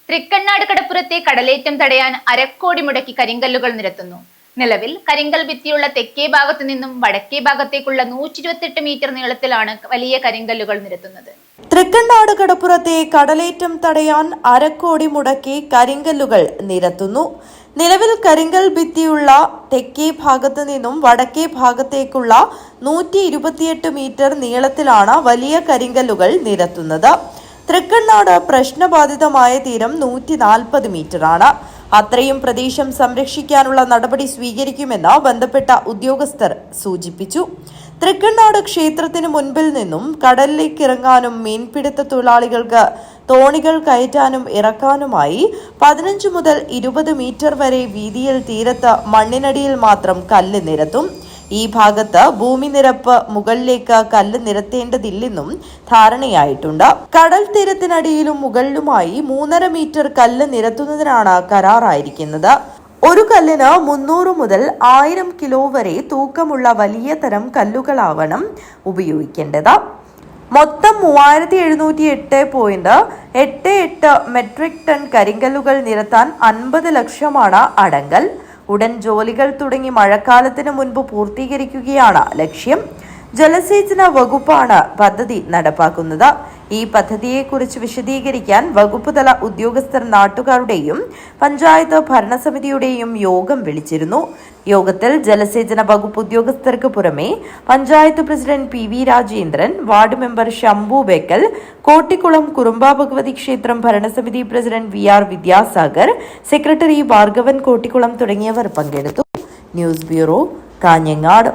തൃക്കണ്ണാട് കടപ്പുറത്തെ കടലേറ്റം തടയാൻ അരക്കോടി മുടക്കി കരിങ്കല്ലുകൾ നിരത്തുന്നു. നിലവിൽ കരിങ്കൽ ഭിത്തിയുള്ള തെക്കേ ഭാഗത്തു നിന്നും വടക്കേ ഭാഗത്തേക്കുള്ള 128 മീറ്റർ നീളത്തിലാണ് വലിയ കരിങ്കല്ലുകൾ നിരത്തുന്നത്. തൃക്കണ്ണാട് കടപ്പുറത്തെ കടലേറ്റം തടയാൻ അരക്കോടി മുടക്കി കരിങ്കല്ലുകൾ നിരത്തുന്നു. നിലവിൽ കരിങ്കൽ ഭിത്തിയുള്ള തെക്കേ ഭാഗത്തു നിന്നും വടക്കേ ഭാഗത്തേക്കുള്ള 128 മീറ്റർ നീളത്തിലാണ് വലിയ കരിങ്കല്ലുകൾ നിരത്തുന്നത്. തൃക്കണ്ണാട് പ്രശ്നബാധിതമായ തീരം 140 മീറ്ററാണ്. അത്രയും പ്രദേശം സംരക്ഷിക്കാനുള്ള നടപടി സ്വീകരിക്കുമെന്ന് ബന്ധപ്പെട്ട ഉദ്യോഗസ്ഥർ സൂചിപ്പിച്ചു. തൃക്കണ്ണാട് ക്ഷേത്രത്തിന് മുൻപിൽ നിന്നും കടലിലേക്ക് ഇറങ്ങാനും മീൻപിടുത്ത തൊഴിലാളികൾക്ക് തോണികൾ കയറ്റാനും ഇറക്കാനുമായി 15 മുതൽ 20 മീറ്റർ വരെ വീതിയിൽ തീരത്ത് മണ്ണിനടിയിൽ മാത്രം കല്ല് നിരത്തും. ഈ ഭാഗത്ത് ഭൂമി നിരപ്പ് മുകളിലേക്ക് കല്ല് നിരത്തേണ്ടതില്ലെന്നും ധാരണയായിട്ടുണ്ട്. കടൽ തീരത്തിനടിയിലും മുകളിലുമായി 3.5 മീറ്റർ കല്ല് നിരത്തുന്നതിനാണ് കരാറായിരിക്കുന്നത്. ഒരു കല്ലിന് 300 മുതൽ 1000 കിലോ വരെ തൂക്കമുള്ള വലിയ തരം കല്ലുകളാവണം ഉപയോഗിക്കേണ്ടത്. മൊത്തം 3708.88 മെട്രിക് ടൺ കരിങ്കല്ലുകൾ നിരത്താൻ 50 ലക്ഷമാണ് അടങ്കൽ. ഉടൻ ജോലികൾ തുടങ്ങി മഴക്കാലത്തിന് മുൻപ് പൂർത്തീകരിക്കുകയാണ് ലക്ഷ്യം. ജലസേചന വകുപ്പാണ് പദ്ധതി നടപ്പാക്കുന്നത്. ഈ പദ്ധതിയെക്കുറിച്ച് വിശദീകരിക്കാൻ വകുപ്പ് തല ഉദ്യോഗസ്ഥർ നാട്ടുകാരുടെയും പഞ്ചായത്ത് ഭരണസമിതിയുടെയും യോഗം വിളിച്ചിരുന്നു. യോഗത്തിൽ ജലസേചന വകുപ്പ് ഉദ്യോഗസ്ഥർക്ക് പുറമെ panchayat president PV Rajendran, ward member Shambhu Bekal, Kottikulam Kurumba Bhagavathi ക്ഷേത്രം ഭരണസമിതി president VR Vidyasagar, secretary Bhargavan Kottikulam തുടങ്ങിയവർ പങ്കെടുത്തു. News bureau, Kanhangad.